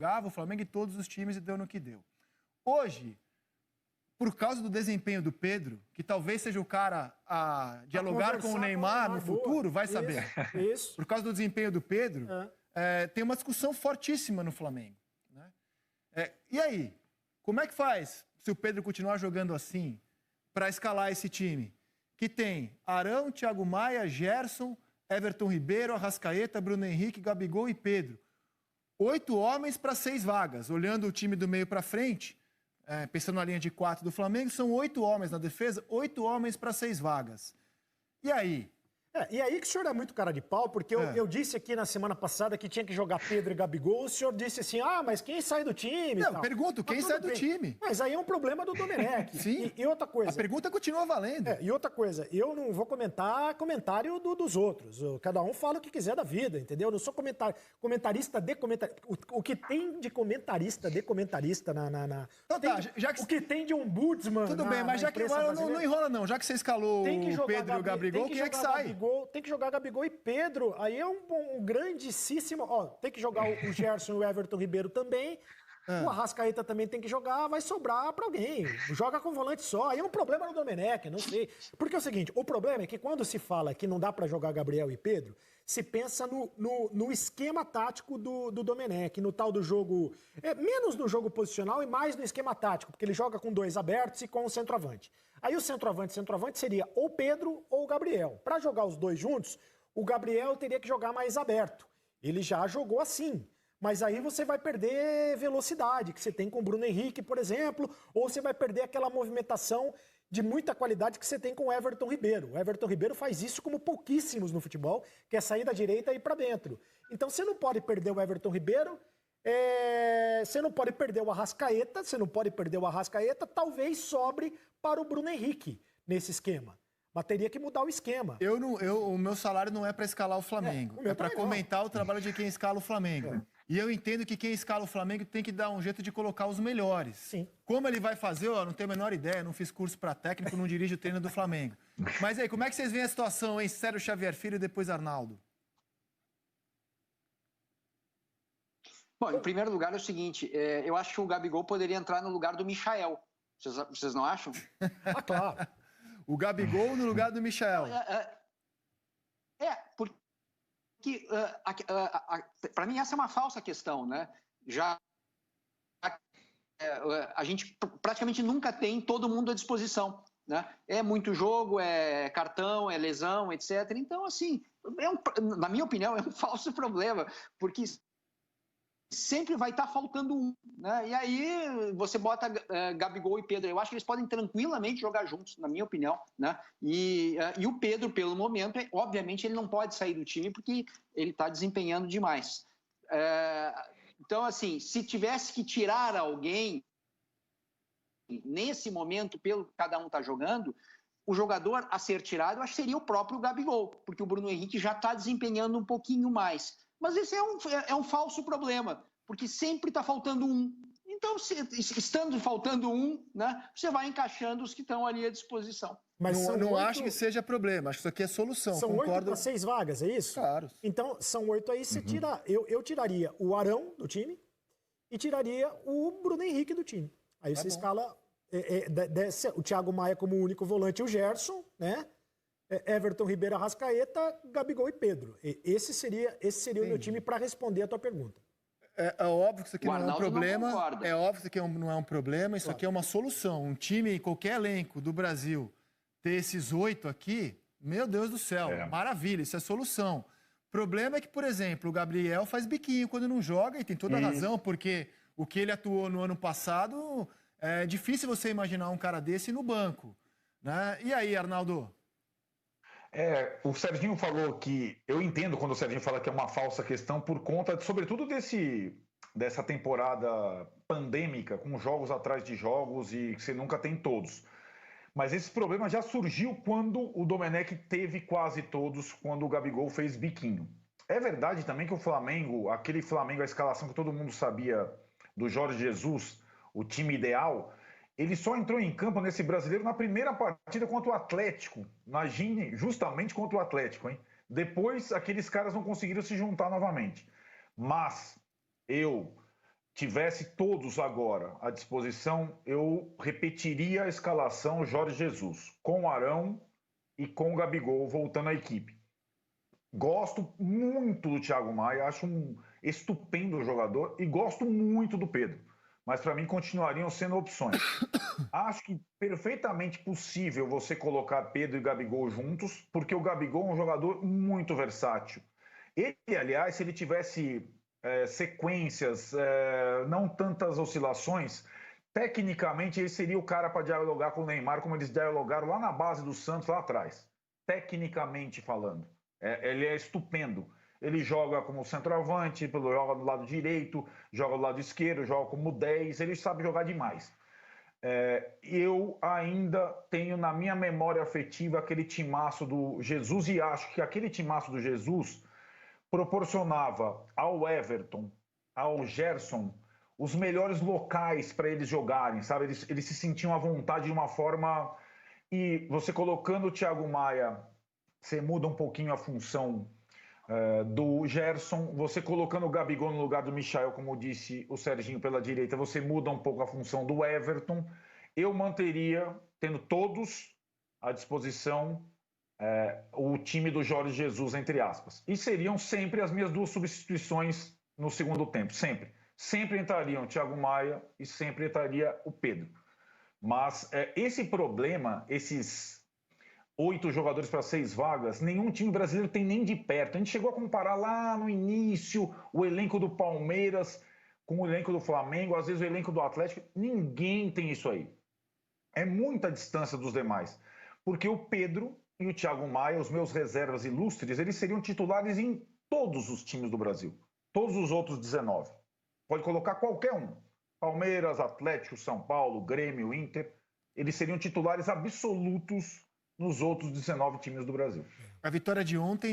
jogava, o Flamengo e todos os times, e deu no que deu. Hoje, por causa do desempenho do Pedro, que talvez seja o cara a dialogar com o Neymar no futuro, vai saber. Isso. Por causa do desempenho do Pedro, tem uma discussão fortíssima no Flamengo. Né? E aí, como é que faz, se o Pedro continuar jogando assim, para escalar esse time? Que tem Arão, Thiago Maia, Gerson, Everton Ribeiro, Arrascaeta, Bruno Henrique, Gabigol e Pedro. 8 homens para 6 vagas. Olhando o time do meio para frente, pensando na linha de 4 do Flamengo, são 8 homens na defesa, 8 homens para 6 vagas. E aí? E aí que o senhor é muito cara de pau, porque eu disse aqui na semana passada que tinha que jogar Pedro e Gabigol, o senhor disse assim, mas quem sai do time? Não, pergunto, quem sai do time? Mas aí é um problema do Domenech. Sim. E outra coisa... A pergunta continua valendo. E outra coisa, eu não vou comentar comentário dos outros. Cada um fala o que quiser da vida, entendeu? Eu não sou comentarista de comentarista. O que tem de comentarista de comentarista Então já que... O que tem de ombudsman. Tudo bem, mas já que não enrola não. Já que você escalou o Pedro e o Gabigol, quem é que sai? Tem que jogar Gabigol e Pedro. Aí é um grandíssimo... tem que jogar o Gerson e o Everton Ribeiro também. O Arrascaeta também tem que jogar, vai sobrar pra alguém. Joga com volante só. Aí é um problema no Domenech, não sei. Porque é o seguinte, o problema é que quando se fala que não dá pra jogar Gabriel e Pedro, se pensa no esquema tático do Domenech, no tal do jogo... menos no jogo posicional e mais no esquema tático, porque ele joga com 2 abertos e com o centroavante. Aí o centroavante seria ou Pedro ou Gabriel. Para jogar os 2 juntos, o Gabriel teria que jogar mais aberto. Ele já jogou assim. Mas aí você vai perder velocidade, que você tem com o Bruno Henrique, por exemplo, ou você vai perder aquela movimentação de muita qualidade que você tem com o Everton Ribeiro. O Everton Ribeiro faz isso como pouquíssimos no futebol, que é sair da direita e ir para dentro. Então você não pode perder o Everton Ribeiro, você não pode perder o Arrascaeta, talvez sobre para o Bruno Henrique nesse esquema. Mas teria que mudar o esquema. O meu salário não é para escalar o Flamengo, é para comentar o trabalho de quem escala o Flamengo. E eu entendo que quem escala o Flamengo tem que dar um jeito de colocar os melhores. Sim. Como ele vai fazer, eu não tenho a menor ideia, não fiz curso para técnico, não dirijo o treino do Flamengo. Mas aí, como é que vocês veem a situação, hein? Sérgio Xavier Filho e depois Arnaldo? Bom, em primeiro lugar é o seguinte, eu acho que o Gabigol poderia entrar no lugar do Michael. Vocês não acham? Claro. O Gabigol no lugar do Michael. Porque para mim essa é uma falsa questão, né? A gente praticamente nunca tem todo mundo à disposição, né? É muito jogo, é cartão, é lesão, etc. Então, assim, na minha opinião, é um falso problema, porque sempre vai estar faltando um, né? E aí você bota Gabigol e Pedro. Eu acho que eles podem tranquilamente jogar juntos, na minha opinião, né? E o Pedro, pelo momento, obviamente ele não pode sair do time porque ele está desempenhando demais. Então, assim, se tivesse que tirar alguém nesse momento, pelo que cada um está jogando, o jogador a ser tirado, eu acho que seria o próprio Gabigol, porque o Bruno Henrique já está desempenhando um pouquinho mais. Mas esse é um falso problema, porque sempre está faltando um. Então, estando faltando um, né, você vai encaixando os que estão ali à disposição. Mas não acho que seja problema, acho que isso aqui é solução. São 8 para 6 vagas, é isso? Claro. Então, são 8 aí, você tira... Eu tiraria o Arão do time e tiraria o Bruno Henrique do time. Aí você escala o Thiago Maia como único volante, o Gerson, né? Everton Ribeiro, Arrascaeta, Gabigol e Pedro. Esse seria o meu time para responder a tua pergunta. É óbvio que isso aqui não é um problema. Não óbvio que isso aqui não é um problema, isso aqui é uma solução. Um time, qualquer elenco do Brasil, ter esses 8 aqui, meu Deus do céu, maravilha, isso é solução. O problema é que, por exemplo, o Gabriel faz biquinho quando não joga, e tem toda a razão, porque o que ele atuou no ano passado, é difícil você imaginar um cara desse no banco, né? E aí, Arnaldo? O Serginho falou que... Eu entendo quando o Serginho fala que é uma falsa questão por conta, sobretudo, dessa temporada pandêmica, com jogos atrás de jogos e que você nunca tem todos. Mas esse problema já surgiu quando o Domenech teve quase todos, quando o Gabigol fez biquinho. É verdade também que o Flamengo, aquele Flamengo, a escalação que todo mundo sabia do Jorge Jesus, o time ideal... Ele só entrou em campo nesse brasileiro na primeira partida contra o Atlético. Imagine, justamente contra o Atlético, hein? Depois, aqueles caras não conseguiram se juntar novamente. Mas eu tivesse todos agora à disposição, eu repetiria a escalação Jorge Jesus, com o Arão e com o Gabigol voltando à equipe. Gosto muito do Thiago Maia, acho um estupendo jogador e gosto muito do Pedro. Mas para mim continuariam sendo opções. Acho que perfeitamente possível você colocar Pedro e Gabigol juntos, porque o Gabigol é um jogador muito versátil. Ele, aliás, se ele tivesse sequências, não tantas oscilações, tecnicamente ele seria o cara para dialogar com o Neymar, como eles dialogaram lá na base do Santos, lá atrás. Tecnicamente falando. Ele é estupendo. Ele joga como centroavante, joga do lado direito, joga do lado esquerdo, joga como 10, ele sabe jogar demais. Eu ainda tenho na minha memória afetiva aquele timaço do Jesus e acho que aquele timaço do Jesus proporcionava ao Everton, ao Gerson, os melhores locais para eles jogarem, sabe? Eles se sentiam à vontade de uma forma... E você colocando o Thiago Maia, você muda um pouquinho a função do Gerson, você colocando o Gabigol no lugar do Michael, como disse o Serginho pela direita, você muda um pouco a função do Everton. Eu manteria, tendo todos à disposição, o time do Jorge Jesus, entre aspas. E seriam sempre as minhas duas substituições no segundo tempo, sempre. Sempre entrariam o Thiago Maia e sempre entraria o Pedro. Mas esse problema, esses 8 jogadores para 6 vagas, nenhum time brasileiro tem nem de perto. A gente chegou a comparar lá no início o elenco do Palmeiras com o elenco do Flamengo, às vezes o elenco do Atlético. Ninguém tem isso aí. É muita distância dos demais. Porque o Pedro e o Thiago Maia, os meus reservas ilustres, eles seriam titulares em todos os times do Brasil. Todos os outros 19. Pode colocar qualquer um. Palmeiras, Atlético, São Paulo, Grêmio, Inter. Eles seriam titulares absolutos nos outros 19 times do Brasil. A vitória de ontem